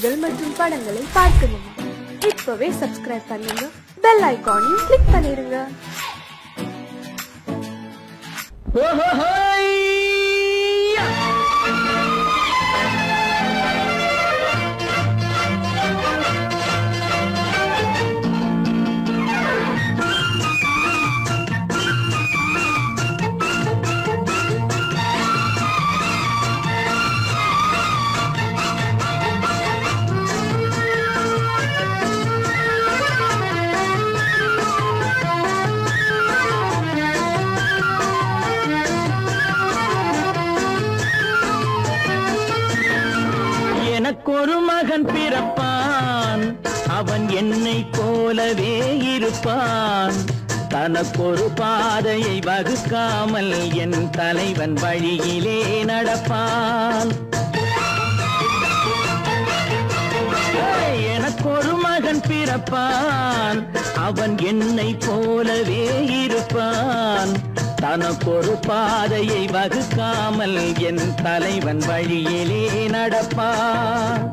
செய்திகள் மற்றும் படங்களை பார்க்கணுமா? இப்பவே சப்ஸ்கிரைப் பண்ணுங்க, பெல் ஐகானையும் கிளிக் பண்ணிருங்க. எனக்கொரு மகன் பிறப்பான், அவன் என்னை போலவே இருப்பான். தனக்கொரு பாதையை வகுக்காமல் என் தலைவன் வழியிலே நடப்பான். எனக்கொரு மகன் பிறப்பான், அவன் என்னை போலவே இருப்பான். தனக்கொரு பாதையை வகுக்காமல் என் தலைவன் வழியிலே நடப்பான்.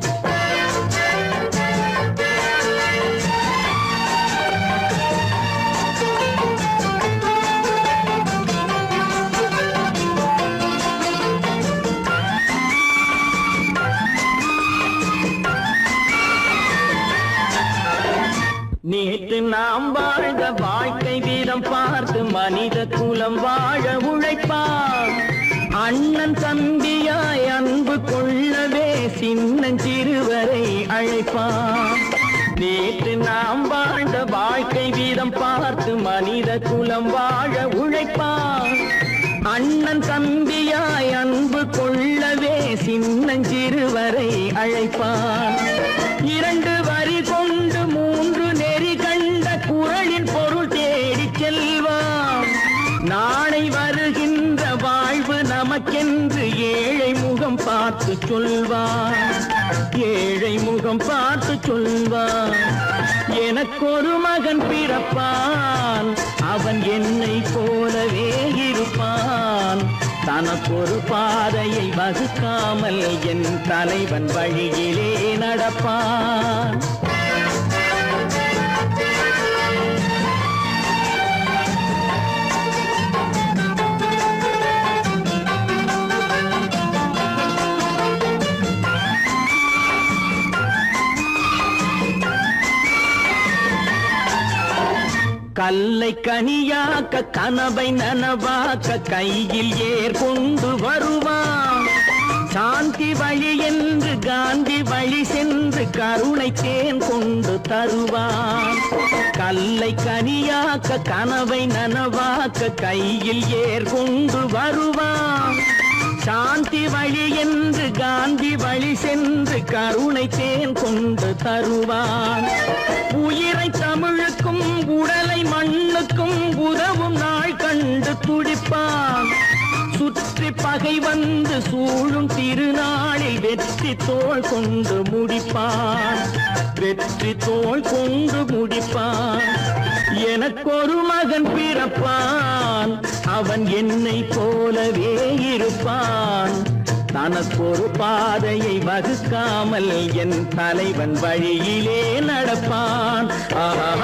நேற்று நாம் வாழ்ந்த வாழ்க்கை வீதம் பார்த்து மனித குலம் வாழ உழைப்பான். அண்ணன் தம்பியாய் அன்பு கொள்ளவே சின்னஞ்சிறுவரை அழைப்பான். நேற்று நாம் வாழ்ந்த வாழ்க்கை வீதம் பார்த்து மனித குலம் வாழ உழைப்பான். அண்ணன் தம்பியாய் அன்பு கொள்ளவே சின்னஞ்சிறுவரை அழைப்பான். இரண்டு வரி கொண்டு மூன்று நெறி கண்ட குறளின் பொருள் தேடி செல்வான். நாளை வருகின்ற வாழ்வு நமக்கென்று ஏழை முகம் பார்த்து சொல்வான். ஏழை முகம் பார்த்து சொல்வான். எனக்கொரு மகன் பிறப்பான், அவன் என்னை போலவே இருப்பான். தனக்கொரு பாதையை வகுக்காமல் என் தலைவன் வழியிலே நடப்பான். கல்லை கனியாக்க கனவை நனவாக்க கையில் ஏர் கொண்டு வருவான். சாந்தி வழி என்று காந்தி வழி சென்று கருணை தேன் கொண்டு தருவான். கல்லை கனியாக்க கனவை நனவாக்க கையில் ஏர் கொண்டு வருவான். சாந்தி வழி என்று காந்தி வழி சென்று கருணை தேன் கொண்டு தருவான். உயிரை தமிழுக்கும் உடலை மண்ணுக்கும் உதவும் நாள் கண்டு துடிப்பான். சுற்றி பகை வந்து சூழும் திருநாளில் வெற்றி தோள் கொண்டு முடிப்பான். வெற்றி தோள் கொண்டு முடிப்பான். எனக்கொரு மகன் பிறப்பான், அவன் என்னை போலவே இருப்பான். தனக்கொரு பாதையை வகுக்காமல் என் தலைவன் வழியிலே நடப்பான். ஆஹா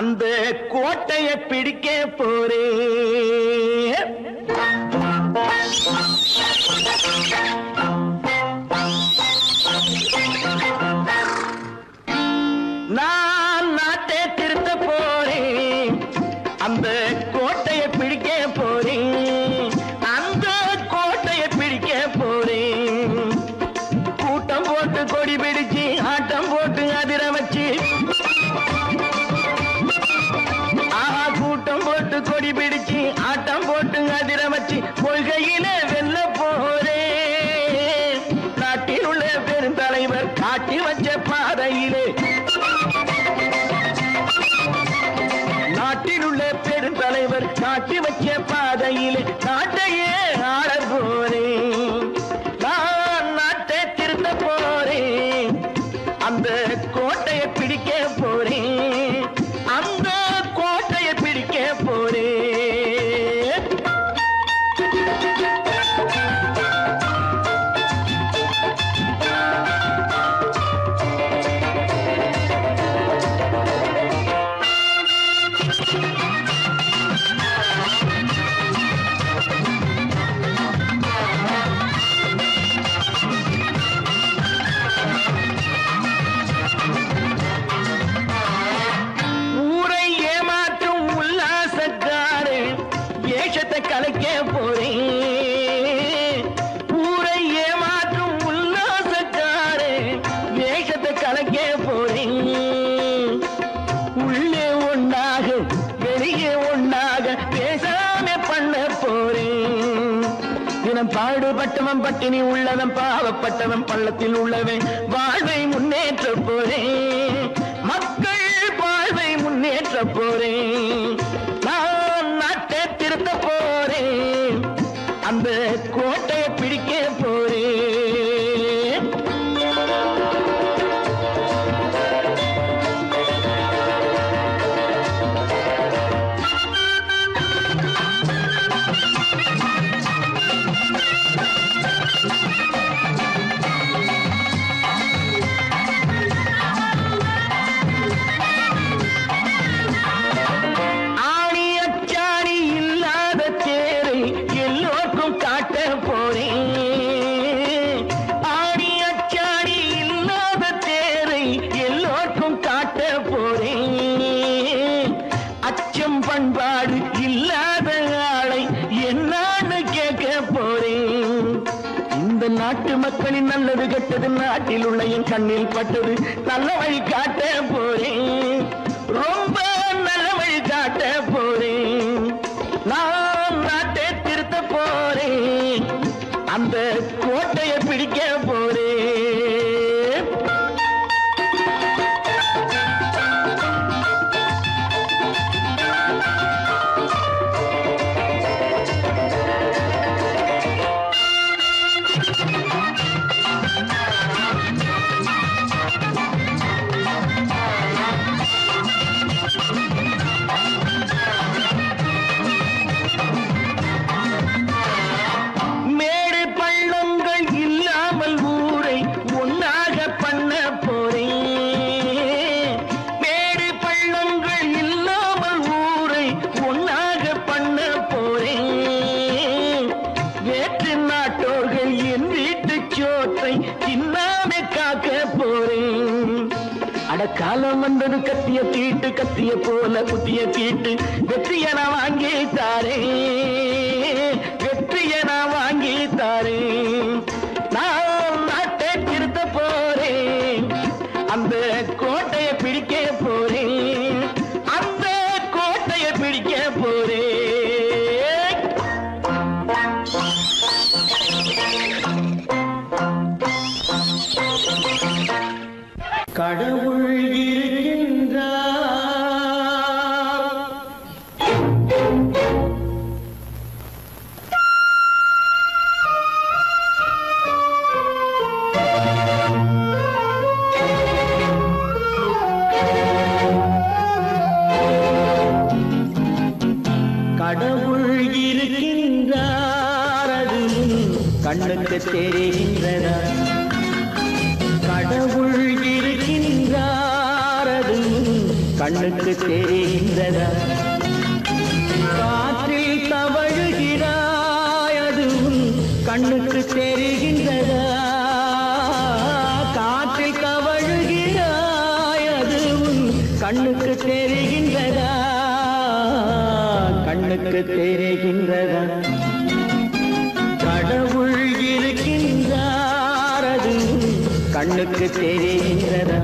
அந்த கோட்டையை பிடிக்க போறேன். நான் நாட்டை திருத்த போறேன். அந்த கோட்டையை பிடிக்க போறேன். அந்த கோட்டையை பிடிக்க போறேன். கூட்டம் போட்டு கொடி பிடிச்சு ஆட்டம் போட்டு அதிர வச்சு, கூட்டம் போட்டு கொடி பிடிச்சு ஆட்டம் போட்டு அதிர வச்சு கொள்கையில வெல்ல போறேன். நாட்டில் உள்ள பெருந்தலைவர் காட்டி வச்ச பாதையிலே, நாட்டில் உள்ள பெருந்தலைவர் காட்டி வச்ச பாதையிலே நாட்டையே ஆள போறேன். கலைக்க போறேன் ஊரை ஏமாற்றும் உல்லாசக்காரே வேஷத்தை கலைக்க போறேன் உள்ளே ஒன்னாக வெளியே ஒன்னாக பேசாம பண்ண போறேன் தினம் பாடுபட்டவன் பட்டினி உள்ளவன் பாவப்பட்டவன் பள்ளத்தில் உள்ளவன் வாழ்வை முன்னேற்ற போறேன் மக்கள் வாழ்வை முன்னேற்ற போறேன் திருத்த போறேன் அந்த கோட்டையை பிடிக்க போறேன் பண்பாடு இல்லாத ஆளை என்னான்னு கேட்க போறேன் இந்த நாட்டு மக்களின் நல்லது கெட்டது நாட்டில் உள்ள என் கண்ணில் பட்டது நல்ல வழி காட்ட போறேன் ரொம்ப நல்ல வழி காட்ட போறேன் நான் நாட்டை திருத்த போறேன் அந்த கோட்டையை பிடிக்க போறேன் காலம் வந்தது கத்திய தீட்டு கத்திய போல குத்திய தீட்டு வெற்றிய நான் வாங்கி தாரேன் வெற்றிய நான் வாங்கி தாரேன் நான் நாட்டை திருத்த போறேன் அந்த கோட்டையை பிடிக்க போறேன் அந்த கோட்டையை பிடிக்க போறேன் கடவுள் இருக்கின்றார் கடவுள் இருக்கின்றார் அது கண்ணுக்கு தெரிகின்றதா கடவுள் இருக்கின்றார் அது கண்ணுக்கு தெரிகின்றதா காற்றில் தவழுகிறாய் அது கண்ணுக்கு தெரிகின்றதா காற்றில் தவழுகிறாய் அது கண்ணுக்கு தெரிகின்றதா கண்ணுக்கு தெரிகின்றதா கடவுள் இருக்கின்றார் அது கண்ணுக்கு தெரிகின்றதா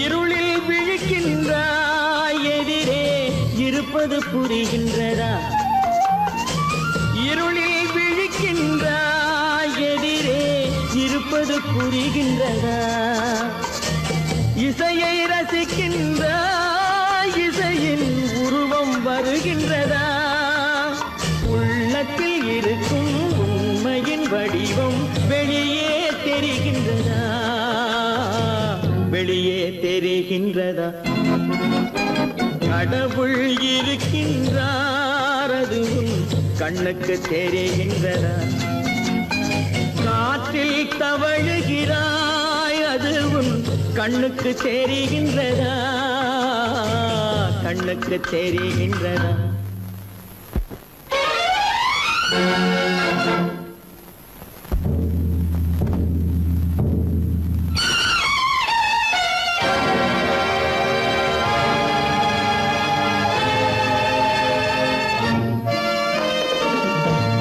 இருளில் விழிக்கின்றாய் எதிரே இருப்பது புரிகின்றதா இருளில் விழிக்கின்றாய் எதிரே இருப்பது புரிகின்றதா இசையை ரசிக்கின்றாய் இசையின் உருவம் வருகின்றதா? உள்ளத்தில் இருக்கும் உண்மையின் வடிவம் வெளியே தெரிகின்றதா? வெளியே தெரிகின்றதா? கடவுள் இருக்கின்றார், அதுவும் கண்ணுக்கு தெரிகின்றதா? காற்றில் தவழுகிறாய், அதுவும் கண்ணுக்கு தெரிகின்றதா? கண்ணுக்கு தெரிகின்றதா?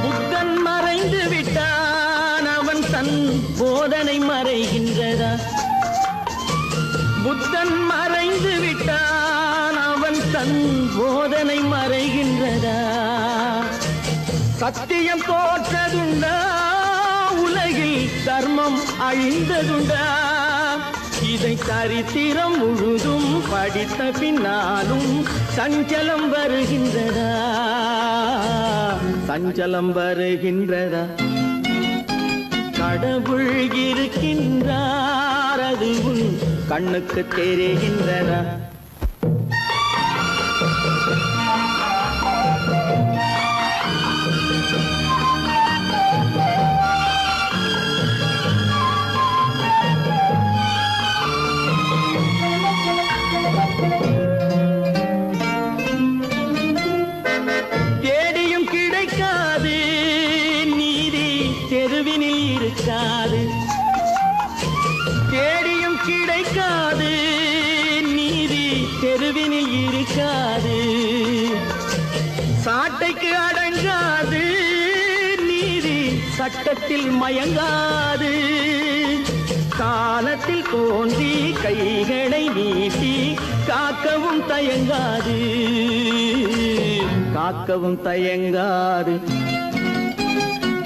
புத்தன் மறைந்து விட்டான், அவன் தன் போதனை மறைகின்றதா? புத்தன் மறைந்து விட்டான், அவன் தன் போதனை மறைகின்றதா? சத்தியம் தோற்றதுண்டா? உலகில் தர்மம் அழிந்ததுண்டா? இதை சரித்திரம் முழுதும் படித்த பின்னாலும் சஞ்சலம் வருகின்றதா? சஞ்சலம் வருகின்றதா? கடவுள் இருக்கின்றார், அதுவும் கண்ணுக்கு தெரிகின்றதா? தேடியும் கிடைக்காது நீதி, தெருவினில் இருக்காது. தேடியும் கிடைக்காது நீதி, தெருவினில் இருக்காது. சாட்டைக்கு அடங்காது நீதி, சட்டத்தில் மயங்காது. காலத்தில் தோன்றி கைகளை நீட்டி காக்கவும் தயங்காது, காக்கவும் தயங்காது.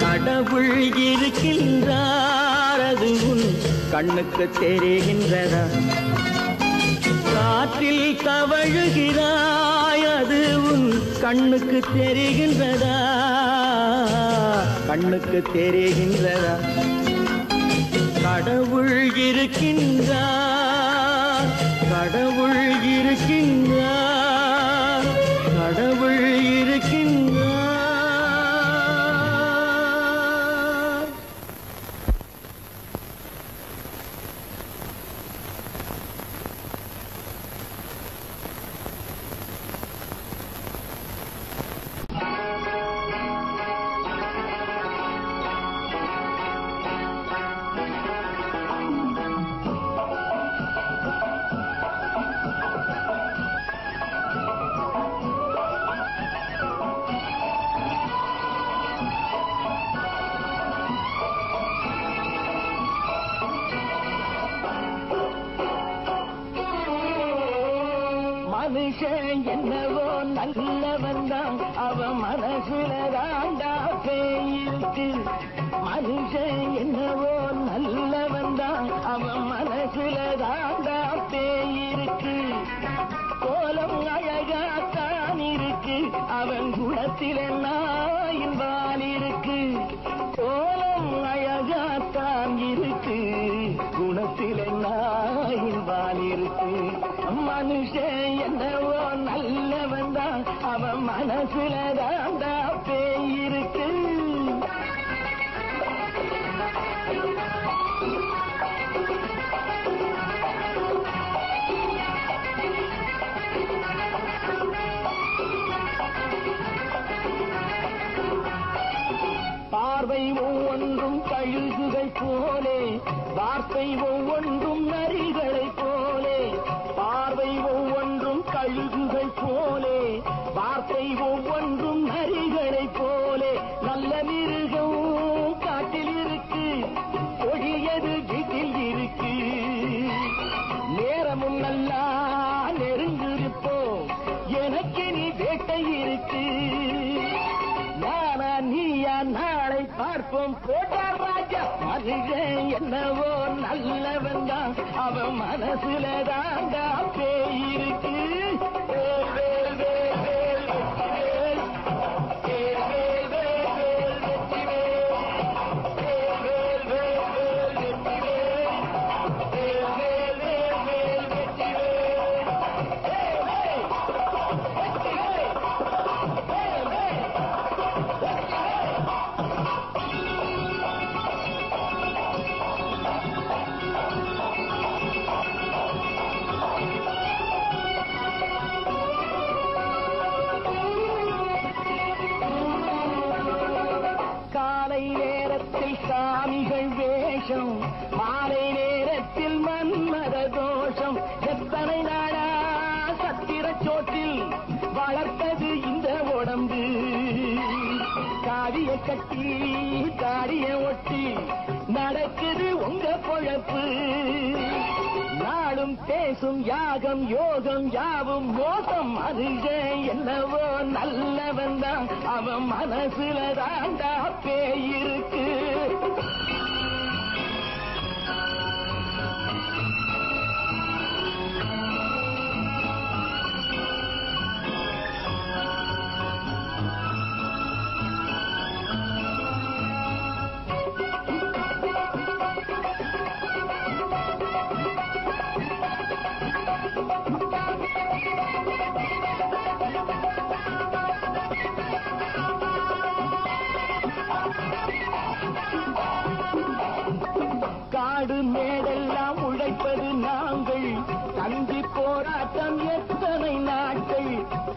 கடவுள் இருக்கின்றார், அதுவும் கண்ணுக்கு தெரிகின்றதா? காற்றில் தவழுகிறாய், அதுவும் கண்ணுக்கு தெரிகின்றதா? கண்ணுக்கு தெரிகின்றதா? கடவுள் இருக்கின்றார், கடவுள் இருக்கின்றார், கடவுள் இருக்கின்றார். மனுஷன் என்னவோ நல்லவன் தான், அவன் மனசுல தாண்டா பேயிருக்கு. மனுஷன் என்னவோ நல்லவன் தான், அவன் மனசுல தாண்டா பேயிருக்கு. கோலம் அழகாத்தான் இருக்கு, அவன் குணத்தில நாயின் வால் இருக்கு. கோலம் அழகாத்தான் இருக்கு, குணத்தில நாயின் வால் இருக்கு. மனுஷன் என்னவோ நல்லவன் தான், அவன் மனசுல தாண்டா பேயிருக்கு. பார்வை ஒவ்வொன்றும் கழுகுகள் போலே, வார்த்தை ஒவ்வொன்றும் நரிகளை போலே. பார்வை ஒவ்வொன்றும் கழுகுகள் போலே, வார்த்தை ஒவ்வொன்றும் நரிகளை போலே. நல்ல மிருகம் காட்டில் இருக்கு, கொடியது வீட்டில் இருக்கு. நேரமும் நல்லா நெருங்கிருப்போம், எனக்கு நீ வேட்டை இருக்கு. நானா நீயா நாளை பார்ப்போம், போட்டார் ராஜா. மனுஷன் என்னவோ நல்லவன் தான், அவன் மனசுல தாண்டா பேயிருக்கு. தாடிய கட்டி தாடிய ஒட்டி நடக்குது உங்க பொழப்பு. நாளும் பேசும் யாகம் யோகம் யாவும் மோசம். மனுஷன் என்னவோ நல்லவன் தான், அவன் மனசுல தாண்டா பேயிருக்கு. காடு மேடெல்லாம் உழைப்பது நாங்கள், கஞ்சி போராட்டம் எத்தனை நாட்கள்.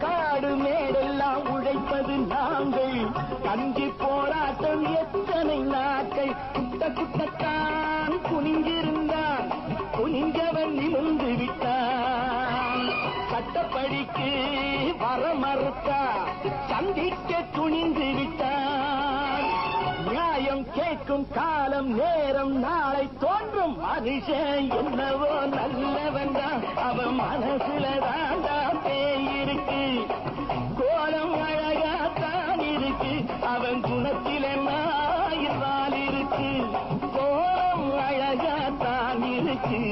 காடு மேடெல்லாம் உழைப்பது நாங்கள், கஞ்சி போராட்டம் எத்தனை நாட்கள். குட்ட குட்டத்தான் குனிஞ்சிருந்தான், குனிஞ்சவன் நிமிர்ந்து விட்டான். சட்டப்படிக்கு வர மறுத்தா, சந்திக்க துணிந்து விட்டான். நியாயம் கேட்கும் காலம் நேரம் நாளை தோன்றும். மனுஷன் என்னவோ நல்லவன் தான், அவன் மனசுல தாண்டா பேயிருக்கு. கோலம் அழகாத்தான் இருக்கு, அவன் குணத்தில நாயினால் இருக்கு. கோலம் அழகாத்தான் இருக்கு,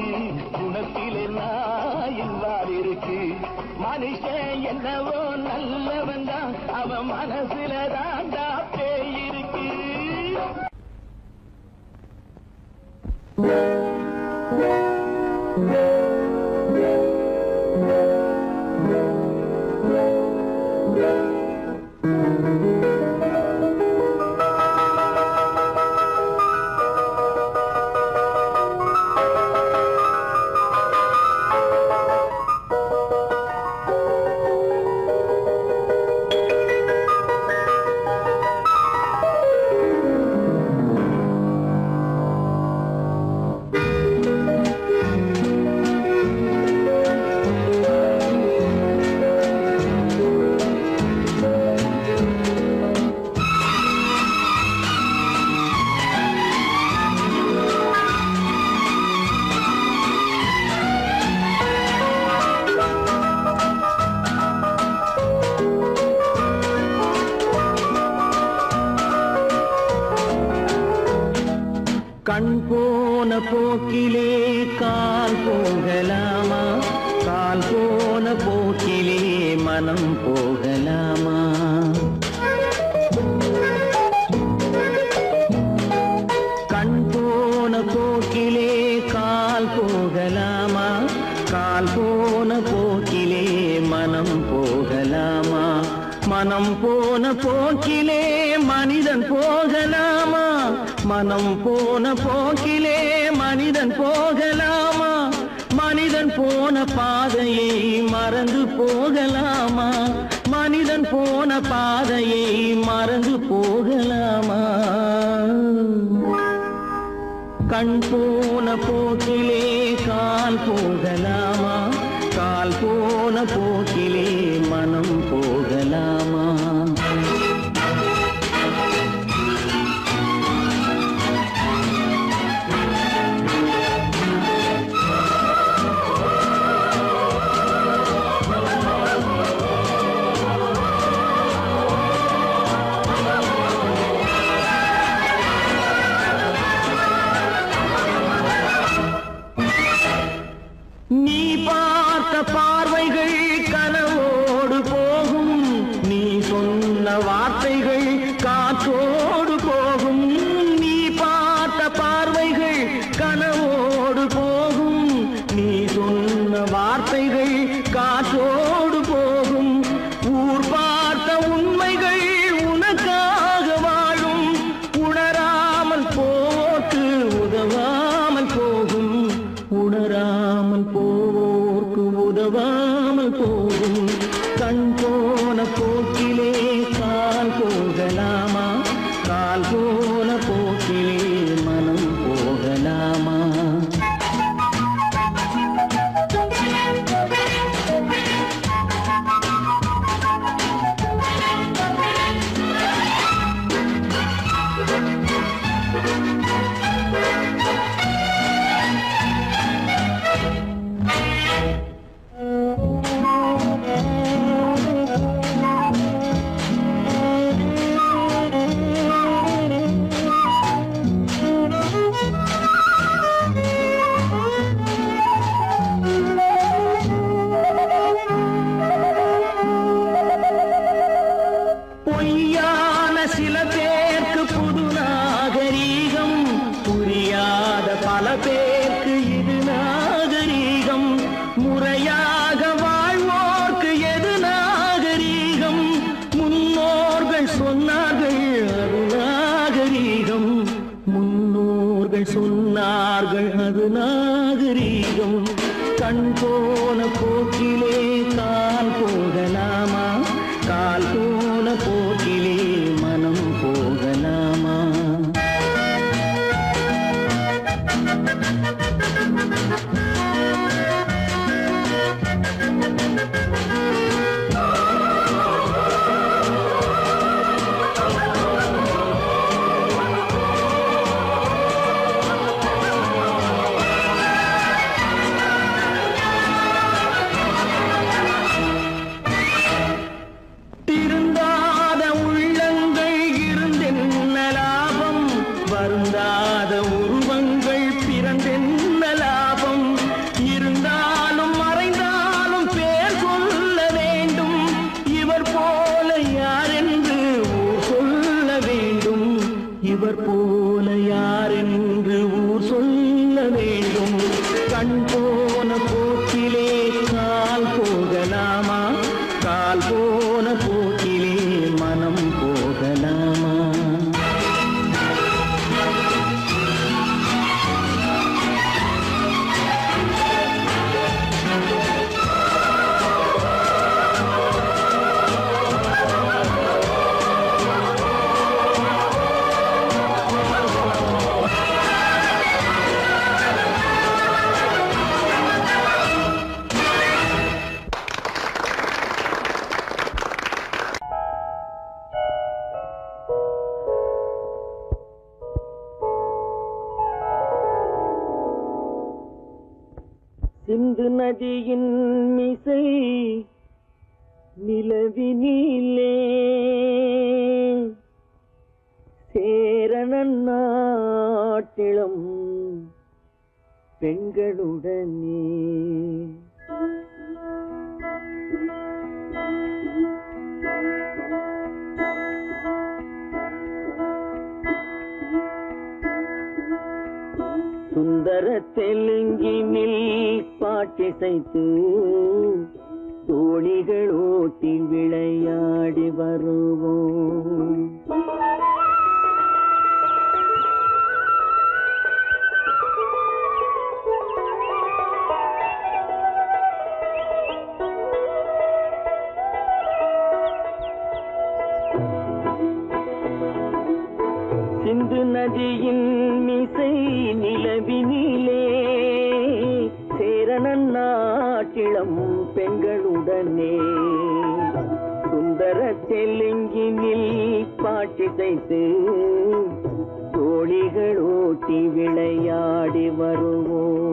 குணத்தில நாயினால் இருக்கு. மனுஷன் என்னவோ நல்லவன் தான், அவன் மனசுல தாண்டா பேயிருக்கு. கண் போன போக்கிலே கால் போகலாமா, கால் போன போக்கிலே மனம் போகலாமா. கண் போன போக்கிலே கால் போகலாமா, கால் போன போக்கிலே மனம் போகலாமா. மனம் போன போக்கிலே மனிதன் போகலாமா, மனம் போன போக்கிலே மனிதன் போகலாமா. மனிதன் போன பாதையை மறந்து போகலாமா, மனிதன் போன பாதையை மறந்து போகலாமா. கண் போன போக்கிலே கால் போகலாமா, கால் போன போக்கிலே மனம் போகலாமா. நீ பார்த்த பார்வை மக்கள் சொன்னார்கள் அது நாகரீகம். கண் போன போக்கிலே கால் போகலாமா, கால் போன போக்கிலே மனம் போகலாமா? இவர் போல யாரென்று ஊர் சொல்ல வேண்டும். கண் போன போக்கிலே கால் போகலாமா, கால் போன போக்கிலே மனம் போகலாமா? சிந்து நதியின் மிசை நிலவினிலே சேரணன் நாட்டிளம் பெண்களுடனே சுந்தர தெலுங்கினில் பாட்டிசைத்து தோணிகள் ஓட்டி விளையாடி வருவோம். சிந்து நதியின் மிசை நிலவினிலே சேரணன் நாட்டிளம் பெண்களுடனே சுந்தர தெலுங்கினில் பாட்டிசைத்து தோணிகள் ஓட்டி விளையாடி வருவோம்.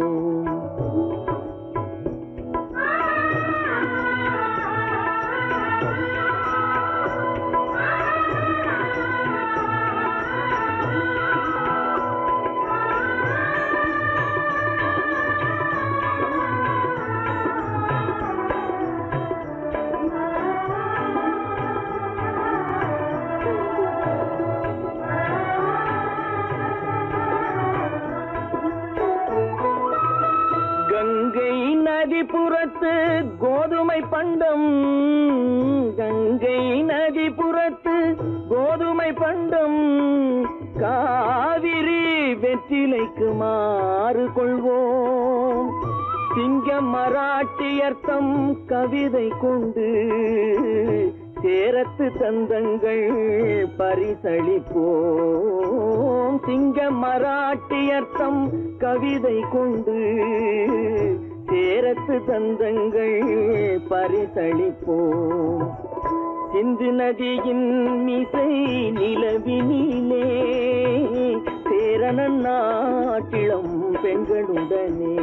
கங்கை நதிபுறத்து கோதுமை பண்டம், கங்கை நதிபுறத்து கோதுமை பண்டம், காவிரி வெற்றிலைக்கு மாறு கொள்வோம். சிங்க மராட்டியர்த்தம் கவிதை கொண்டு சேரத்து தந்தங்கள் பரிசளிப்போம். சிங்க மராட்டியர்த்தம் கவிதை கொண்டு சேரத்து தந்தங்கள் பரிசளிப்போம். சிந்து நதியின் மிசை நிலவினிலே சேரணன் நாட்டிளம் பெண்களுடனே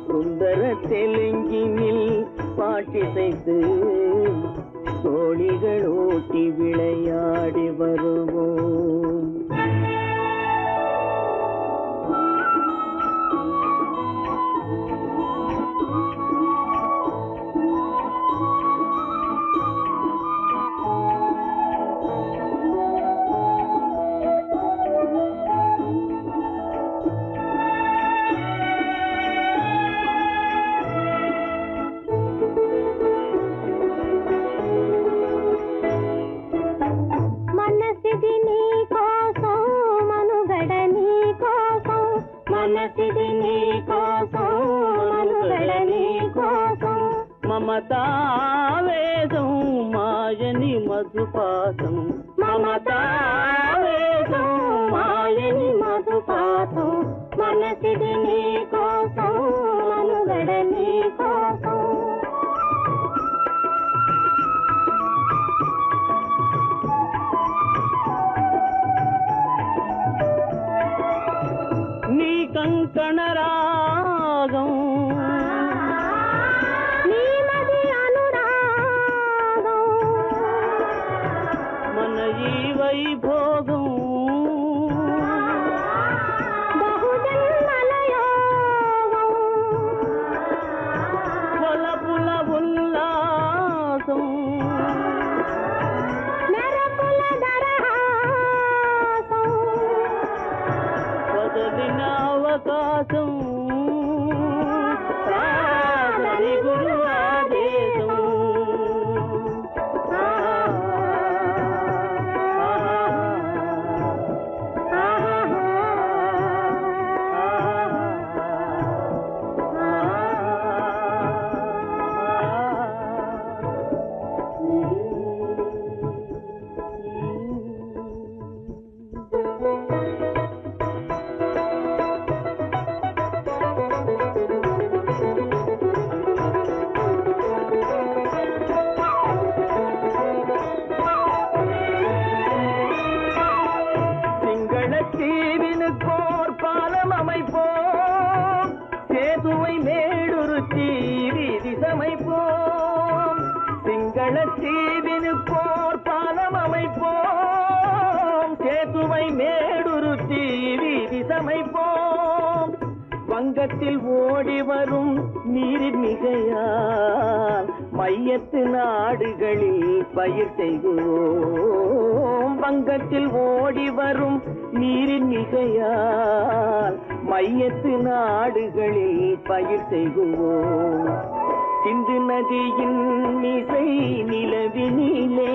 சுந்தர தெலுங்கினில் பாட்டிசைத்து தோணிகள் ஓட்டி விளையாடி வருவோம். మనసిది నీ మమతావేదం మాయని మధుపాతం మమతావేదం మాయని మధుపాతం మనసిది నీ కోసం మనుగడ నీ కోసం నీ కంకణ రాగం నీ నది అనురాగం మన ఈ వైభోగం బహుజన్మల యోగం కొలపుల ఉల్లాసం మెరపుల దరహాసం వదలిన అవకాశం సాగరి గురు ఆదేశం தீவினுக்கோர் பாலம் அமைப்போம் சேதுவை மேடுருத்தி வீதி சமைப்போம் சிங்கள தீவினுக்கோர் பாலம் அமைப்போம் சேதுவை மேடுருத்தி வீதி சமைப்போம் வங்கத்தில் ஓடி வரும் நீரின் மிகையால் மையத்து நாடுகளில் பயிர் செய்கிறோம் வங்கத்தில் ஓடி வரும் நீரின் மிகையால் மையத்து நாடுகளில் பயிர் செய்கிறோம் சிந்து நதியின் மிசை நிலவினிலே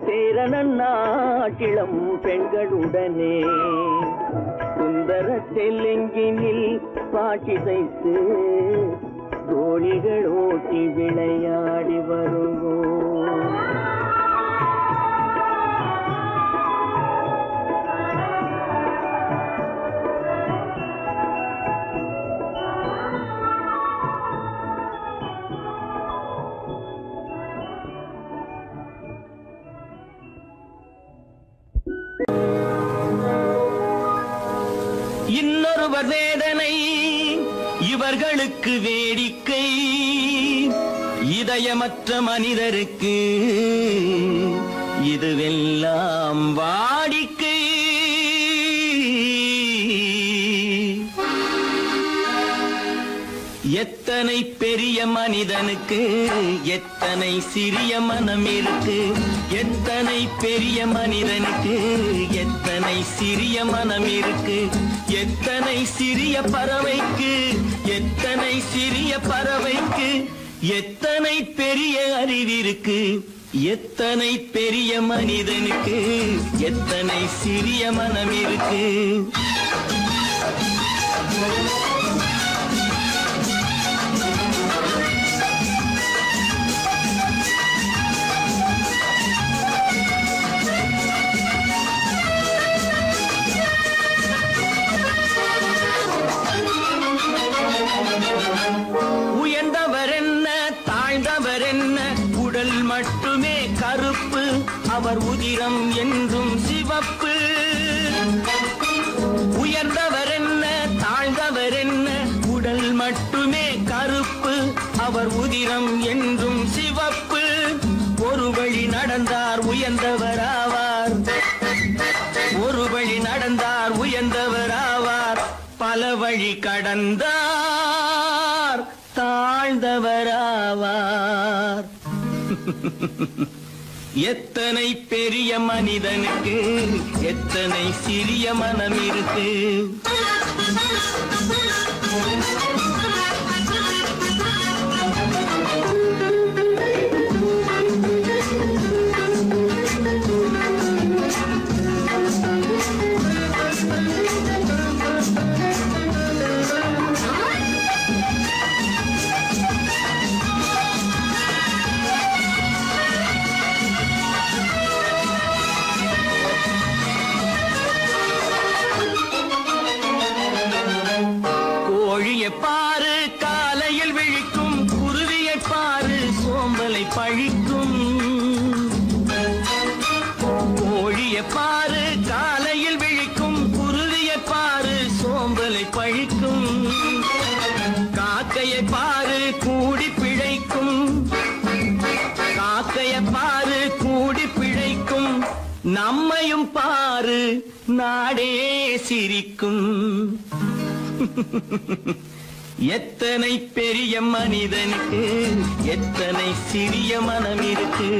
சேரணன் நாட்டிளம் பெண்களுடனே சுந்தர தெலுங்கினில் பாட்டிசைத்து தோழிகள் ஓட்டி விளையாடி வருவோம் இன்னொருவர் வேதனை இவர்களுக்கு வேடிக்கை இதயமற்ற மனிதருக்கு இதுவெல்லாம் வாடிக்கை எத்தனை பெரிய மனிதனுக்கு எத்தனை சிறிய மனம் இருக்கு எத்தனை பெரிய மனிதனுக்கு எத்தனை சிறிய மனம் இருக்கு எத்தனை சிறிய பறவைக்கு எத்தனை சிறிய பறவைக்கு எத்தனை பெரிய அறிவிருக்கு எத்தனை பெரிய மனிதனுக்கு எத்தனை சிறிய மனம் இருக்கு உயர்ந்தவர் என்ன தாழ்ந்தவர் என்ன உடல் மட்டுமே கருப்பு அவர் உதிரம் என்றும் சிவப்பு உயர்ந்தவர் என்ன தாழ்ந்தவர் என்ன உடல் மட்டுமே கருப்பு அவர் உதிரம் என்றும் சிவப்பு ஒரு வழி நடந்தார் உயர்ந்தவராவார் ஒரு வழி நடந்தார் உயர்ந்தவராவார் பல வழி கடந்தார் தாழ்ந்தவராவார் எத்தனை பெரிய மனிதனுக்கு எத்தனை சிறிய மனம் இருக்கு நம்மையும் பாரு நாடே சிரிக்கும். எத்தனை பெரிய மனிதனுக்கு எத்தனை சிறிய மனம் இருக்கு.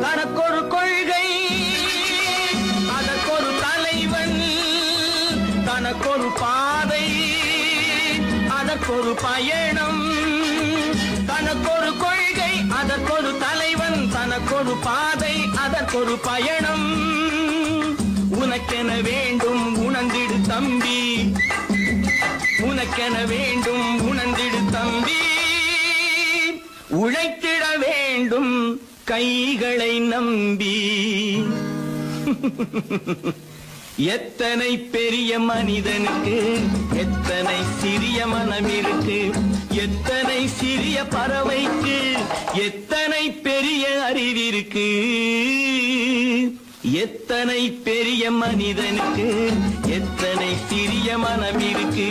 தனக்கொரு கொள்கை அதற்கொரு தலைவன், தனக்கொரு பாதை அதற்கொரு பயணம். தனக்கொரு கொள்கை அதற்கொரு தலைவன், தனக்கொரு பாதை அதற்கொரு பயணம். உனக்கென வேண்டும் உணர்ந்திடு தம்பி, உனக்கென வேண்டும் உணர்ந்திடு தம்பி. உழைத்திட வேண்டும் கைகளை நம்பி. எத்தனை பெரிய மனிதனுக்கு எத்தனை சிறிய மனம் இருக்கு. எத்தனை சிறிய பறவைக்கு எத்தனை பெரிய அறிவிருக்கு. எத்தனை பெரிய மனிதனுக்கு எத்தனை சிறிய மனம் இருக்கு.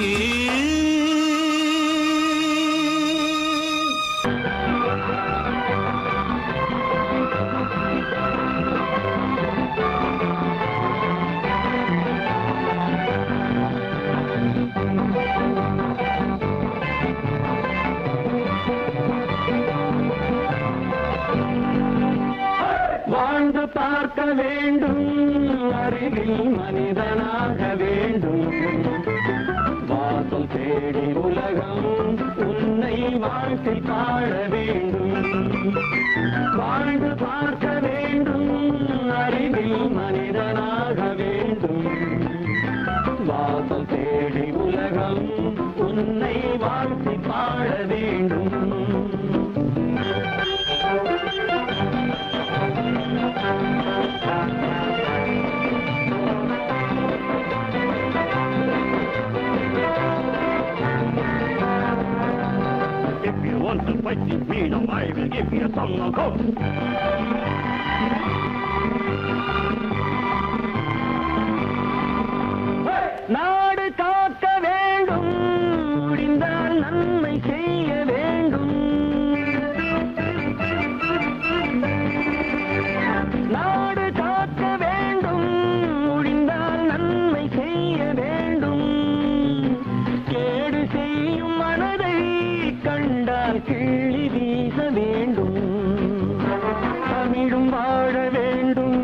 வாழ்ந்து பார்க்க வேண்டும், அறிவில் மனிதனாக வேண்டும். வாசல் தேடி உலகம் உன்னை வாழ்த்தி பாட வேண்டும். வாழ்ந்து பார்க்க வேண்டும், அறிவில் மனிதனாக வேண்டும். வாசல் தேடி உலகம் உன்னை வாழ்த்தி பாட வேண்டும். If you want to fight with me now, I will give you some of hope. நாடு காக்க வேண்டும், முடிந்தால் நன்மை செய்ய வேண்டும். நாடு காக்க வேண்டும், முடிந்தால் நன்மை செய்ய வேண்டும். கேடு செய்யும் மனதை கண்டால் கிள்ளி வீச வேண்டும். தமிழும் வாழ வேண்டும்,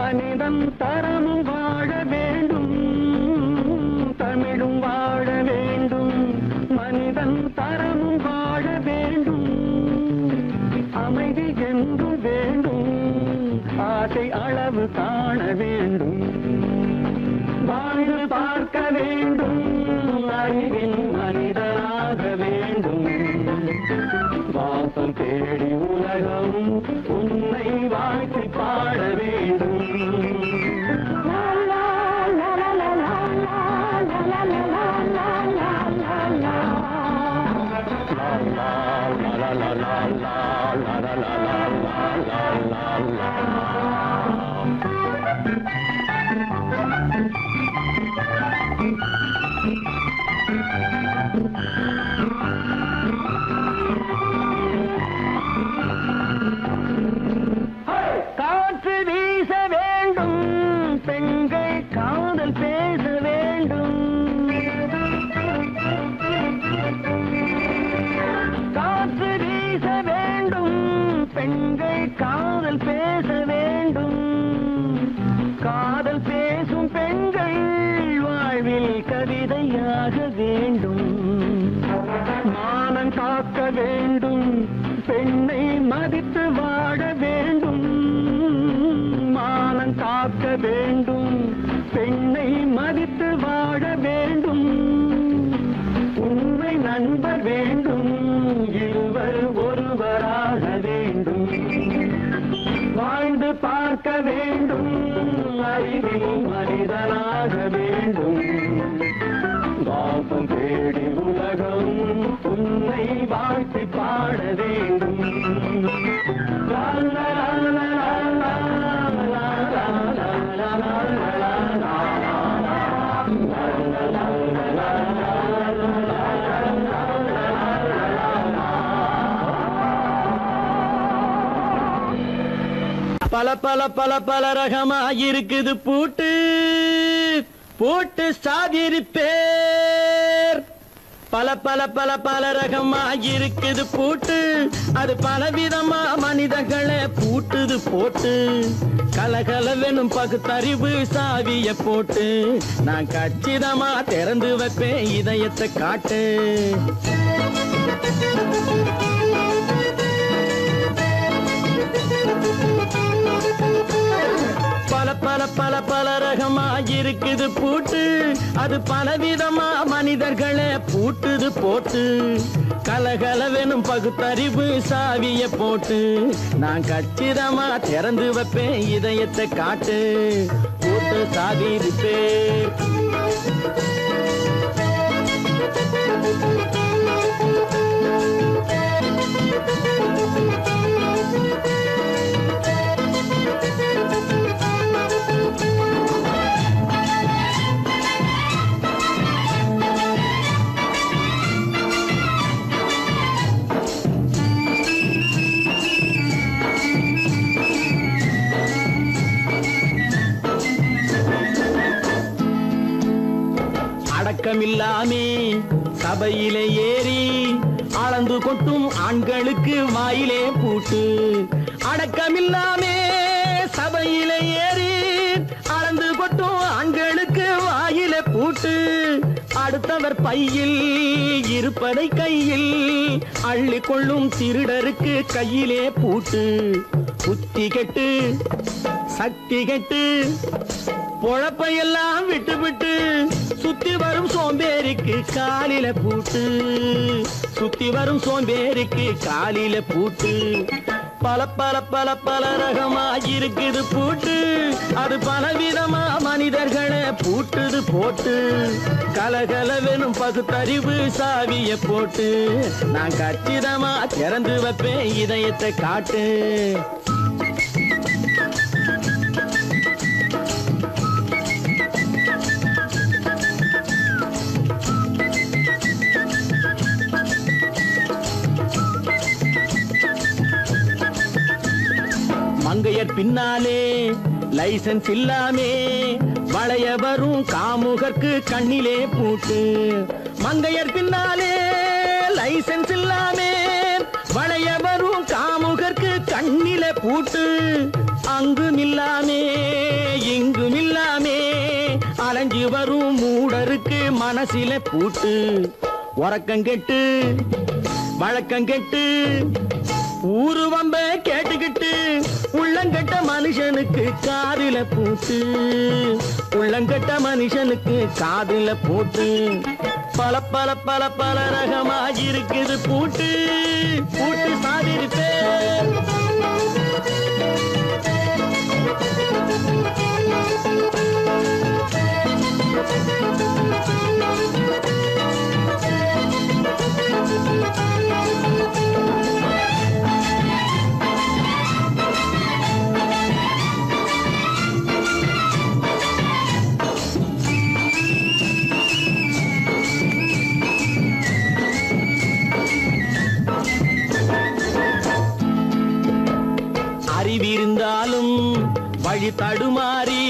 மனிதன் தரமும் வாழ வேண்டும். தமிழும் வாழ வேண்டும், மனிதன் தரமும் வாழ வேண்டும். அமைதி என்றும் வேண்டும், ஆசை அளவு காண வேண்டும். வாழ்ந்து பார்க்க வேண்டும், அறிவில் மனிதனாக வேண்டும். வாசல் தேடி உலகம் உன்னை வாழ்த்தி பாட வேண்டும். காற்று வீச வேண்டும், பெண்கள் காதல் பேச வேண்டும். காற்று வீச வேண்டும், பெண்கள் காதல் பேச வேண்டும். காதல் பேசும் பெண்கள் வாழ்வில் கவிதையாக வேண்டும். மானம் காக்க வேண்டும், பெண்ணை மதித்து வாழ வேண்டும். மானம் காக்க வேண்டும், பெண்ணை மதித்து வாழ வேண்டும். உண்மை நண்பர் வேண்டும், இருவர் ஒருவராக வேண்டும். வாழ்ந்து பார்க்க வேண்டும், அறிவில் மனிதனாக வேண்டும். பல பல பல பல ரகமா இருக்குது பூட்டு பூட்டு சாதிரி பேர் பல பல பல பல ரகமா இருக்குது பூட்டு அது பலவிதமா மனிதர்களை பூட்டுது போட்டு கலகலவெனும் பகுத்தறிவு சாவிய போட்டு நான் கச்சிதமா திறந்து வைப்பேன் இதயத்தை காட்டு பல பல பல பல ரகமா இருக்குது பூட்டு அது பலவிதமா மனிதர்களை பூட்டுது போட்டு கலகலவெனும் பகுத்தறிவு சாவிய போட்டு நான் கச்சிதமா திறந்து வைப்பேன் இதயத்தை காட்டு பூட்டு சாதிரி பேர் அடக்கமில்லாமே சபையிலே ஏறி அளந்து கொட்டும் ஆண்களுக்கு வாயிலே பூட்டு அடக்கமில்லாமே சபையிலே ஏறி அளந்து கொட்டும் ஆண்களுக்கு வாயிலே பூட்டு அடுத்தவர் பையில் இருப்பதை கையில் அள்ளி கொள்ளும் திருடருக்கு கையிலே பூட்டு புத்தி கெட்டு சக்தி கெட்டு பொழப்பையெல்லாம் விட்டு விட்டு சுத்தி வரும் சோம்பேறிக்கு காலில பூட்டு சுத்தி வரும் சோம்பேறிக்கு காலில பூட்டு பல பல பல பல ரகமா இருக்குது பூட்டு அது பலவிதமா மனிதர்களை பூட்டுது போட்டு கலகலவெனும் பகுத்தறிவு சாவிய போட்டு நான் கச்சிதமா திறந்து வைப்பேன் இதயத்தை காட்டு மங்கையர் பின்னாலே லைசன்ஸ் இல்லாமே வளைய வரும் காமுகர்க்கு கண்ணிலே பூட்டு மங்கையர் பின்னாலே லைசன்ஸ் இல்லாமே வளைய வரும் காமுகர்க்கு கண்ணிலே பூட்டு அங்கும் இல்லாமே இங்கும் இல்லாமே அலைஞ்சு வரும் மூடருக்கு மனசிலே பூட்டு உறக்கங்கெட்டு வழக்கங்கெட்டு ஊரு வம்ப கேட்டுக்கிட்டு உள்ளங்கட்ட மனுஷனுக்கு காதில பூட்டு உள்ளங்கட்ட மனுஷனுக்கு காதில பூட்டு பல பல பல பல ரகமா இருக்குது பூட்டு பூட்டு சாதிரி பேர் அறிவிருந்தாலும் வழி தடுமாறி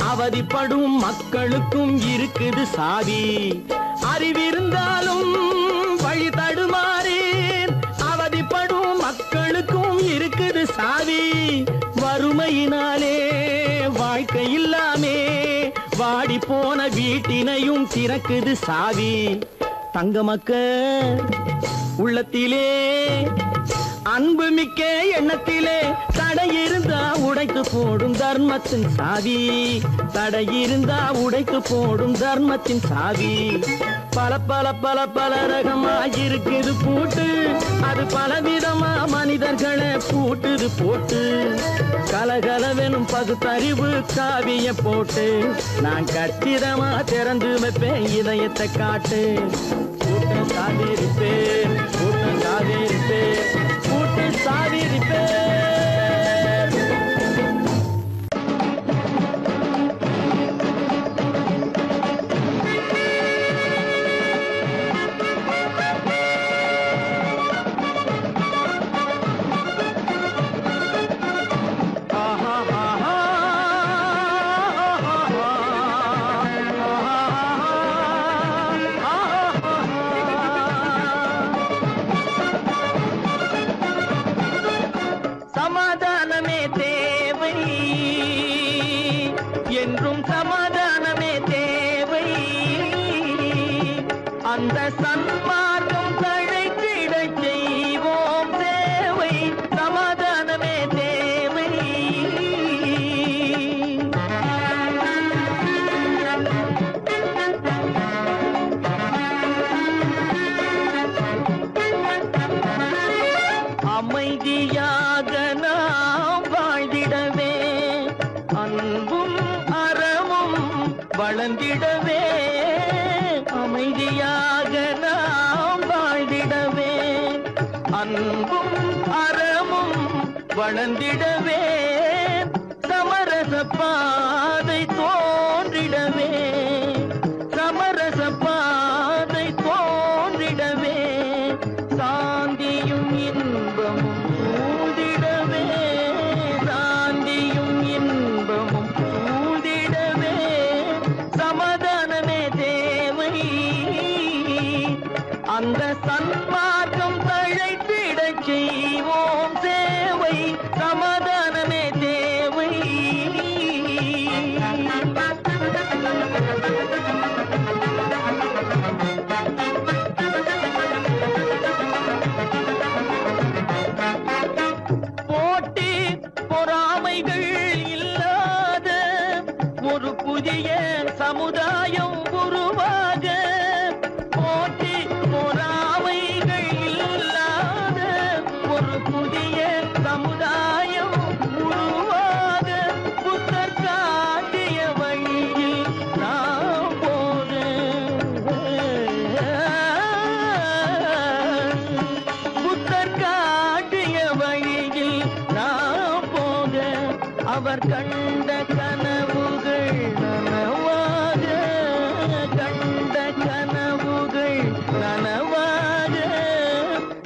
அவதிப்படும் மக்களுக்கும் இருக்குது சாவி அறிவிருந்தாலும் வழி தடுமாறி அவதிப்படும் மக்களுக்கும் இருக்குது சாவி வறுமையினாலே வாழ்க்கை இல்லாமே வாடி போன வீட்டினையும் திறக்குது சாவி தங்க மக்க உள்ளத்திலே அன்பு மிக்க எண்ணத்திலே தடை இருந்தா உடைத்து போடும் தர்மத்தின் சாவி தடை இருந்தா உடைத்து போடும் தர்மத்தின் சாவி பல பல பல பல ரகமா இருக்குது பூட்டு அது பலவிதமா மனிதர்களை பூட்டுது போட்டு கலகலவெனும் பகுத்தறிவு காவிய போட்டு நான் கச்சிதமா திறந்து வைப்பேன் இதயத்தை காட்டு கூட்டம் சாதிருப்பேன் கூட்டம் சாதிருப்பேன் கூட்டு சாதிருப்பேன் அந்த சன்மார்க்கம் தழைத்திடச் செய்வோம் தேவை, சமாதானமே தேவை. அமைதியாக நாம் வாழ்ந்திடவே, அன்பும் அறமும் வளர்ந்திடவே. அமைதியாக நாம் வாழ்ந்திடவே, அன்பும் அறமும் வளர்ந்திடவே. சமரச பாதை தோன்றிடவே, சமரச பாதை தோன்றிடவே. சாந்தியும் இன்பமும் சூழ்ந்திடவே, சாந்தியும் இன்பமும் சூழ்ந்திடவே. சமாதானமே தேவை, அந்த சன்மார்க்கம் தழைத்திடச் செய்வோம் சேவை, சமாதானமே தேவை. போட்டி பொறாமைகள் இல்லாத ஒரு புதிய சமுதாயம் உருவாக, போட்டி பொறாமைகள் இல்லாத ஒரு புதிய சமுதாயம் உருவாக. புத்தர் காட்டிய வழியில் நாம் போக, புத்தர் காட்டிய வழியில் நாம் போக. அவர் கண்ட கனவுகள் நனவாக, கண்ட கனவுகள் நனவாக.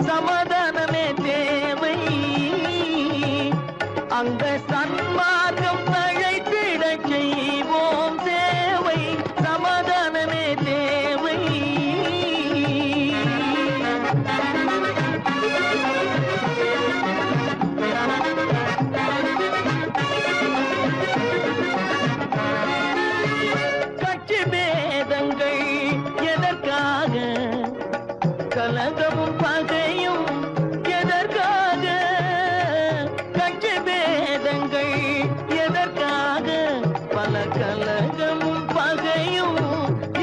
சமாதானமே தேவை, அங்க சன்மார்க்கம் தழைத்திடச் செய்வோம் சேவை, சமாதானமே தேவை. கட்சி பேதங்கள் எதற்காக, கலகமும் பகையும் எதற்காக. கட்சி பேதங்கள் எதற்காக, பல கலகமும் பகையும்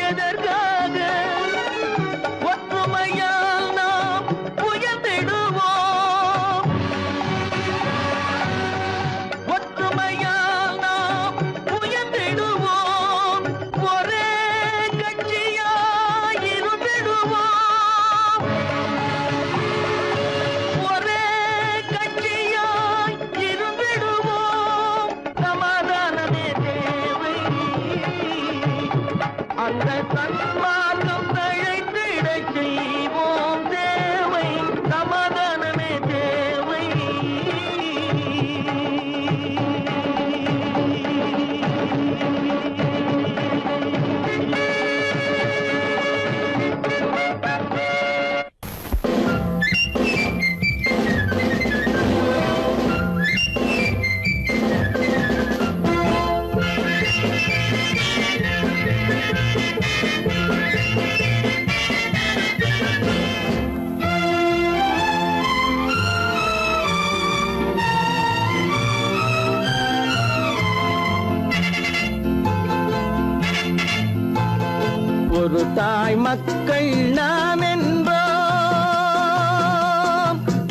எதற்காக. ஒற்றுமையால் நாம் உயர்ந்திடுவோம், ஒற்றுமையால் நாம் உயர்ந்திடுவோம். ஒரே கட்சியாய் இருந்திடுவோம், ஒரே கட்சியாய் இருந்திடுவோம். சமாதானமே தேவை, அந்த சன்மார்க்கம் தழைத்திடச் செய்வோம் தேவை, சமாதானமே தேவை. ஒரு தாய் மக்கள் நாம் என்போம்,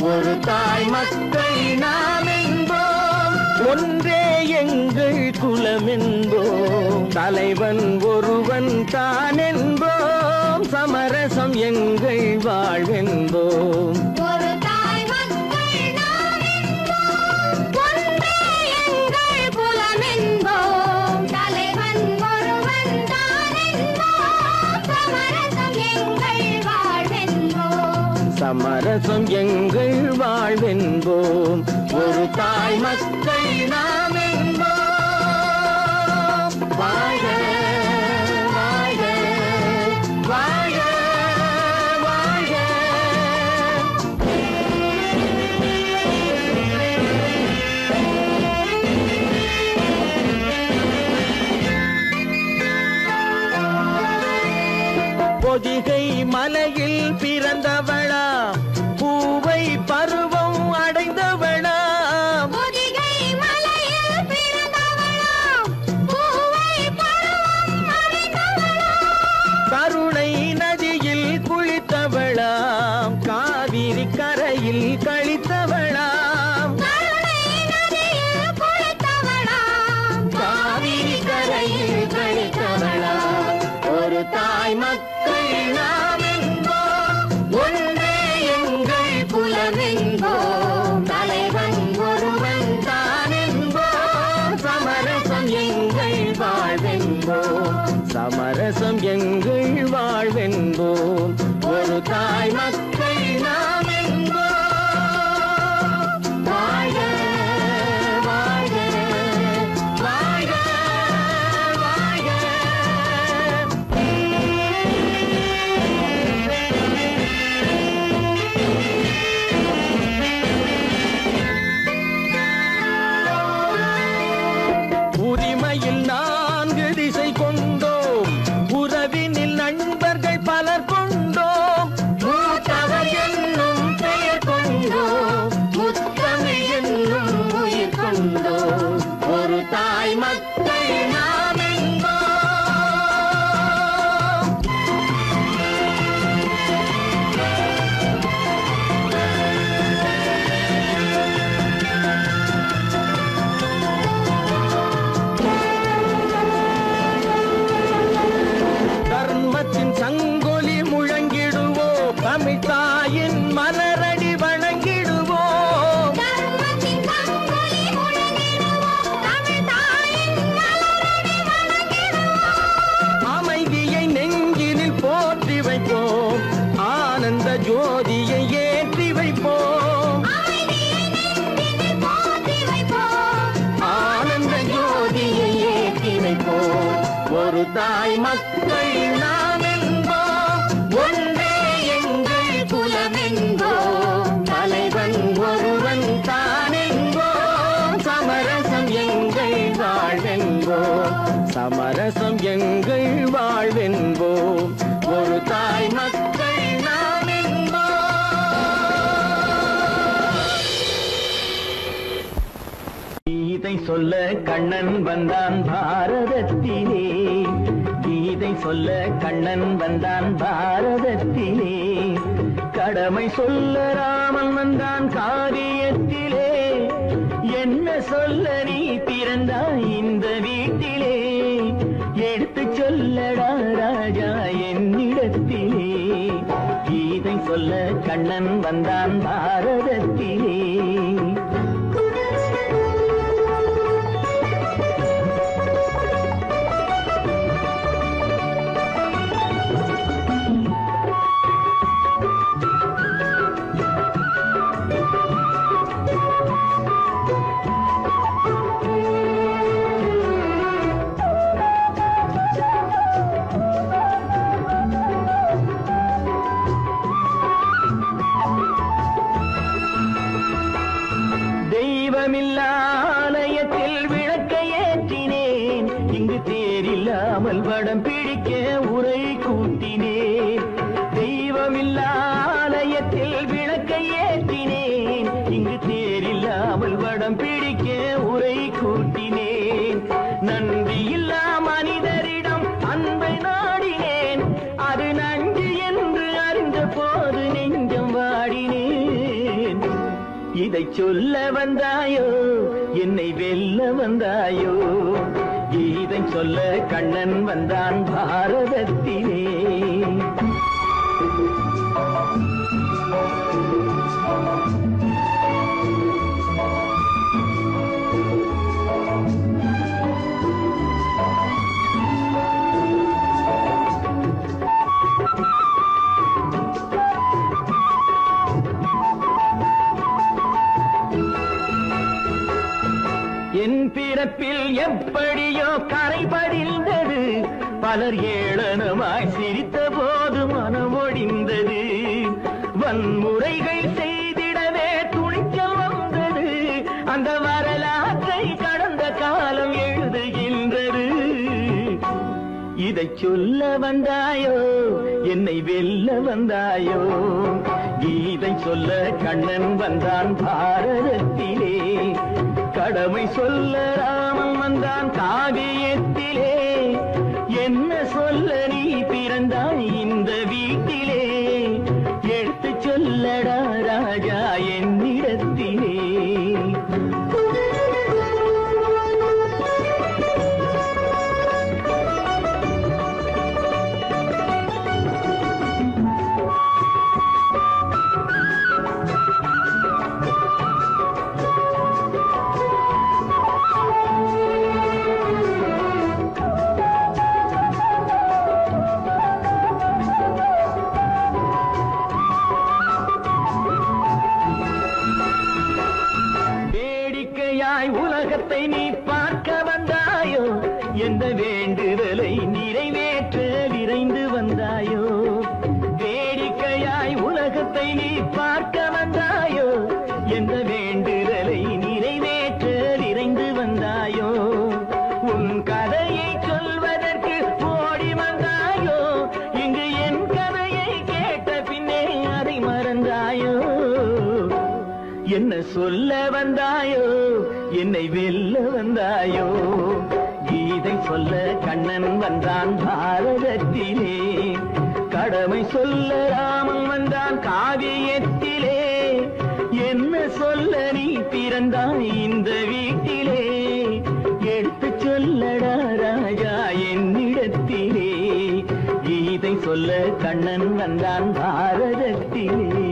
ஒரு தாய் மக்கள் நாம் என்போம். ஒன்றே எங்கள் குலம் என்போம், தலைவன் ஒருவன் தான் என்போம். சமரசம் எங்கள் வாழ்வென்போம். ஒரு தாய் மக்கள் நாம் என்போம், ஒன்றே எங்கள் குலம் என்போம், தலைவன் ஒருவன் தான் என்போம். சமரசம் எங்கள் வாழ்வென்போம், சமரசம் எங்கள் வாழ்வென்போம். ஒரு தாய் மக்கள் நாம் என்போம். வாழ்க வாழ்க வாழ்க வாழ்க. பொதிகை ஒரு தாய் மக்கள் நாம் என்போம், ஒன்றே எங்கள் குலம் என்போம், தலைவன் ஒருவன் தான் என்போம், சமரசம் எங்கள் வாழ்வென்போம், சமரசம் எங்கள் வாழ்வென்போம், ஒரு தாய் மக்கள் நாம் என்போம். வாழ்க வாழ்க வாழ்க வாழ்க. உரிமையில் 4 திசை கொண்டோம், உறவினில் நண்பர்கள் பலர் கொண்டோம், மூத்தவர் என்னும் பெயர் கொண்டோம், முத்தமிழ் என்னும் உயிர் கொண்டோம், ஒரு தாய் மக்கள் நாம் என்போம். தர்மத்தின் சங்கொலி முழங்கிடுவோம், தமிழ் தாயின் மலரடி வணங்கிடுவோம், தர்மத்தின் சங்கொலி முழங்கிடுவோம், தமிழ் தாயின் மலரடி வணங்கிடுவோம், அமைதியை நெஞ்சினில் போற்றி வைப்போம், ஆனந்த ஜோதியை ஏற்றி வைப்போம், அமைதியை நெஞ்சினில் போற்றி வைப்போம், ஆனந்த ஜோதியை ஏற்றி வைப்போம், ஒரு தாய் மக்கள் நாம் என்போம், ஒன்றே எங்கள் குலம் என்போம், தலைவன் ஒருவன் தான் என்போம், சமரசம் எங்கள் வாழ்வென்போம், சமரசம் எங்கள் வாழ்வென்போம், ஒரு தாய் மக்கள் நாம் என்போம். கீதை சொல்ல கண்ணன் வந்தான் பாரதத்திலே, கீதை சொல்ல கண்ணன் வந்தான் பாரதத்திலே, கடமை சொல்ல ராமன் வந்தான் காரியத்திலே, என்ன சொல்ல நீ பிறந்தாய் இந்த வீட்டிலே, எடுத்து சொல்லடா ராஜா என்னிடத்திலே, கீதை சொல்ல கண்ணன் வந்தான் பாரதத்திலே. தெய்வமில்லாலயத்தில் விளக்கை ஏற்றினேன், இங்கு தேரில்லாமல் வடம் பிடிக்க உரை கூட்டினேன், தெய்வமில்லாலயத்தில் விளக்கை ஏற்றினேன், இங்கு தேரில்லாமல் வடம் பிடிக்க உரை கூட்டினேன், நன்றியில்லா மனிதரிடம் அன்பை நாடினேன், அது நன்றி என்று அறிந்த போது நெஞ்சம் வாடினேன், இதை சொல்ல வந்தாயோ என்னை வெல்ல வந்தாயோ, இதை சொல்ல கண்ணன் வந்தான் பாரதத்திலே. என் பிறப்பில் எப்படியோ கரை படிந்தது, பலர் ஏளனமாய் சிரித்த போது மனமொடிந்தது, வன்முறைகள் செய்திடவே துணிச்சல் வந்தது, அந்த வரலாற்றை கடந்த காலம் எழுதுகின்றது, இதை சொல்ல வந்தாயோ என்னை வெல்ல வந்தாயோ, கீதை சொல்ல கண்ணன் வந்தான் பாரதத்திலே, கடமை சொல்ல ராமன் வந்தான் காவியத்திலே, என்ன சொல்ல நீ பிறந்தாய் இந்த வீட்டிலே, எடுத்து சொல்லடா ராஜா என்னிடத்திலே. என்னை நீ பார்க்க வந்தாயோ, எந்த வேண்டுதலை நிறைவேற்ற விரைந்து வந்தாயோ, உன் கதையை சொல்வதற்கு ஓடி வந்தாயோ, இங்கு என் கதையை கேட்ட பின்னே அதை மறந்தாயோ, என்ன சொல்ல வந்தாயோ, என்னை வெல்ல வந்தாயோ, கீதை சொல்ல கண்ணன் வந்தான் பாரதத்திலே, கடமை சொல்ல ராமன் வந்தான் காவியத்திலே, என்ன சொல்ல நீ பிறந்தாய் இந்த வீட்டிலே, எடுத்து சொல்லடா ராஜா என்னிடத்திலே, கீதை சொல்ல கண்ணன் வந்தான் பாரதத்திலே.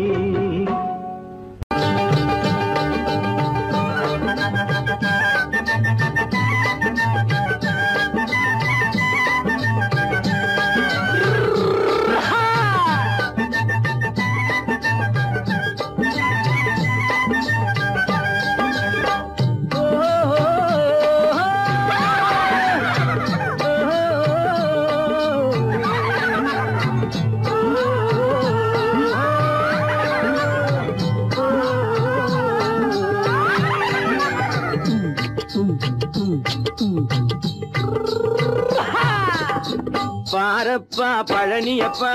பாரப்பா பழனியப்பா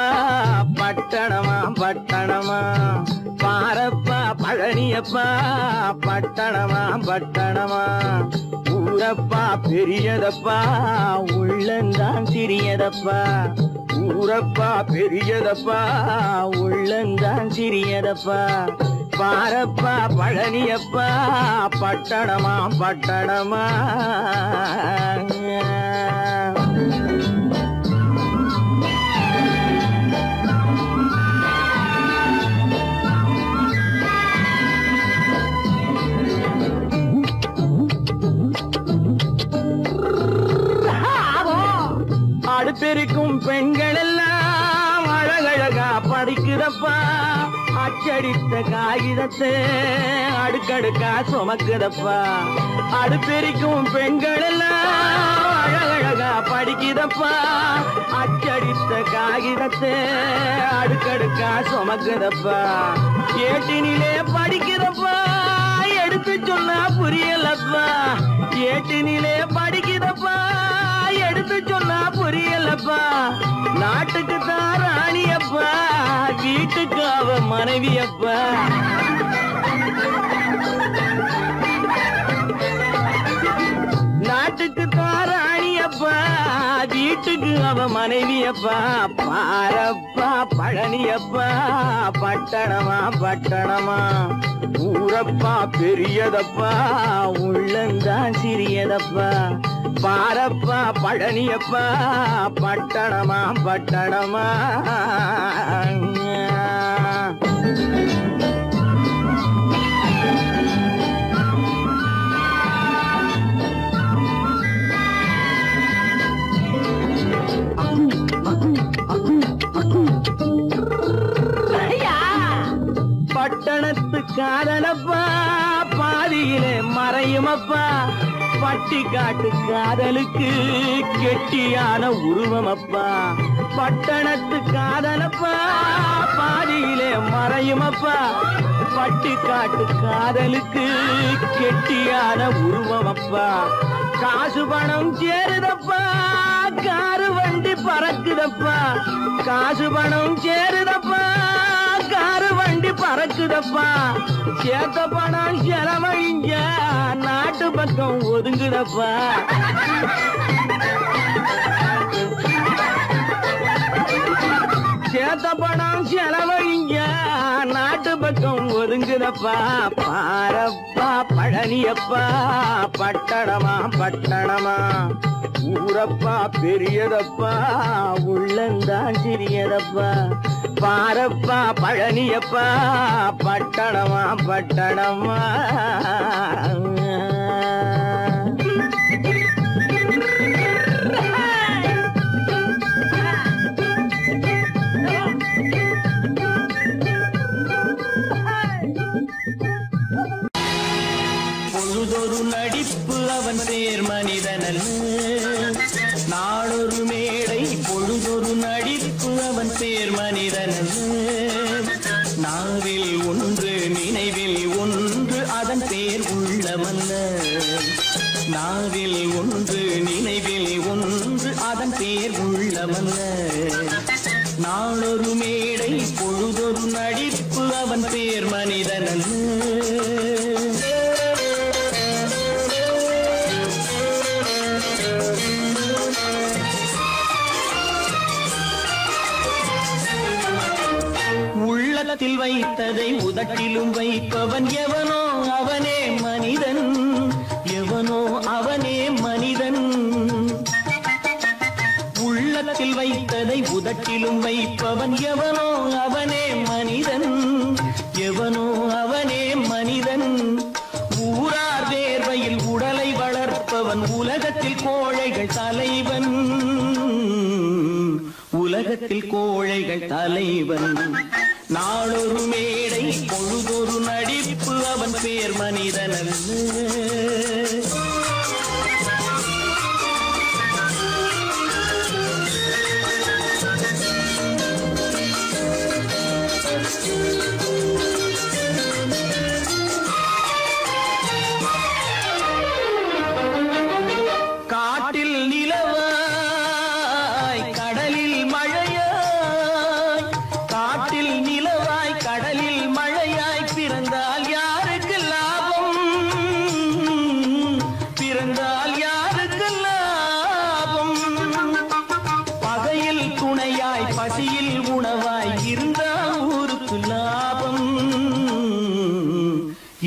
பட்டணமா பட்டணமா, பாரப்பா பழனியப்பா பட்டணமா பட்டணமா, ஊரப்பா பெரியதப்பா உள்ளந்தான் சிறியதப்பா, ஊரப்பா பெரியதப்பா உள்ளந்தான் சிறியதப்பா, பாரப்பா பழனியப்பா பட்டணமா பட்டணமா. அடுப்பெருக்கும் பெண்கள் எல்லாம் அழகழகா படிக்குதப்பா, அச்சடித்த காகிதத்தை அடுக்கடுக்கா சுமக்குதப்பா, அடுப்பெருக்கும் பெண்கள் எல்லாம் அழகழகா படிக்குதப்பா, அச்சடித்த காகிதத்தை அடுக்கடுக்கா சுமக்குதப்பா, ஏட்டினிலே படிக்குதப்பா எடுத்து சொன்னா புரியலப்பா, ஏட்டினிலே படிக்குதப்பா எடுத்து சொன்னா புரியலப்பா, நாட்டுக்கு தான் ராணியப்பா வீட்டுக்கு அவ மனைவியப்பா, நாட்டுக்கு தான் ராணியப்பா வீட்டுக்கு அவ மனைவியப்பா, பாரப்பா பழனியப்பா பட்டணமா பட்டணமா, ஊரப்பா பெரியதப்பா உள்ளந்தான் சிறியதப்பா, பாரப்பா பழனியப்பா பட்டணமா பட்டணமா. பட்டணத்து காதலப்பா பாதியிலே மறையுமப்பா, பட்டி காட்டு காதலுக்கு கெட்டியான உருவமப்பா, பட்டணத்து காதலப்பா பாதியிலே மறையுமப்பா, பட்டி காட்டு காதலுக்கு கெட்டியான உருவமப்பா, காசு பணம் சேருதப்பா காரு வண்டி பறக்குதப்பா, காசு பணம் சேருதப்பா காரு வண்டி பறக்குதப்பா, சேத்த பணம் செலவழிங்க நாட்டு பக்கம் ஒதுங்குதப்பா, சேத்த பணம் செலவழிங்க நாட்டு பக்கம் ஒதுங்குதப்பா, பாரப்பா பழனியப்பா பட்டணமா பட்டணமா, ஊரப்பா பெரியதப்பா உள்ளந்தான் சிறியதப்பா, பாரப்பா பழனியப்பா பட்டணமா பட்டணமா. பொழுதொரு நடிப்பு அவன் தேர் மனிதனல்ல, நாளொரு மேடை பொழுதொரு நடிப்பு அவன் தேர் மனிதனல்ல, நாளொரு மேடை பொழுதொரு நடிப்பு அவன் பேர் மனிதன் அல்ல. உள்ளத்தில் வைத்ததை உதட்டிலும் வைப்பவன் எவனோ அவனே மனிதன், எவனோ அவனே மனிதன். உள்ளத்தில் வைத்ததை உதட்டிலும் வைப்பவன் எவனோ அவனே மனிதன், எவனோ அவனே மனிதன். ஊரார் வேர்வையில் உடலை வளர்ப்பவன் உலகத்தில் கோழைகள் தலைவன், உலகத்தில் கோழைகள் தலைவன். நாளொரு மேடை பொழுதொரு நடிப்பு அவன் பேர் மனிதன் அல்ல. காட்டில் நிலவாய் கடலில் மழையாய், காட்டில் நிலவாய் கடலில் மழையாய் பிறந்தால் யாருக்கு லாபம், பிறந்தால் யாருக்கு லாபம். பகையில் துணையாய் பசியில் உணவாய் இருந்தால் ஊருக்கு லாபம்,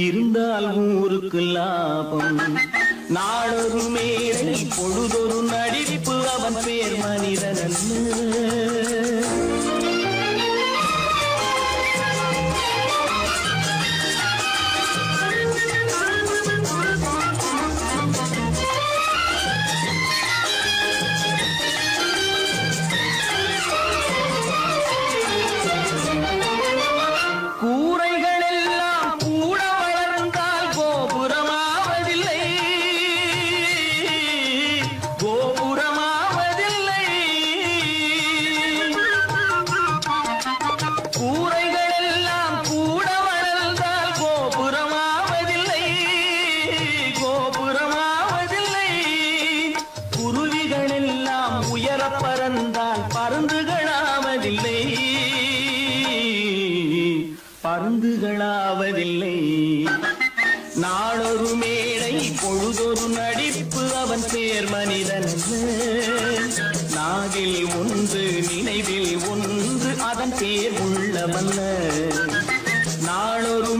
இருந்தால் ஊருக்கு லாபம். நாளொரு மேடை பொழுதொரு நடிப்பு அவன் பேர் மனிதன் அல்ல. கூரைகள் எல்லாம் கூட வளர்ந்தால் கோபுரமாவதில்லை, கோபுரமாவதில்லை. கூரைகள் எல்லாம் கூட வளர்ந்தால் கோபுரமாவதில்லை, கோபுரமாவதில்லை. குருவிகள் எல்லாம் உயர பறந்தால் பருந்துகளாவதில்லை, பருந்துகளாவதில்லை. நாளொரு மேடை பொழுதொரு நடிப்பு அவன் பேர் மனிதன் அல்ல. நாவில் ஒன்று நினைவில் ஒன்று அதன் பேர் உள்ளவல்ல. நாளொரு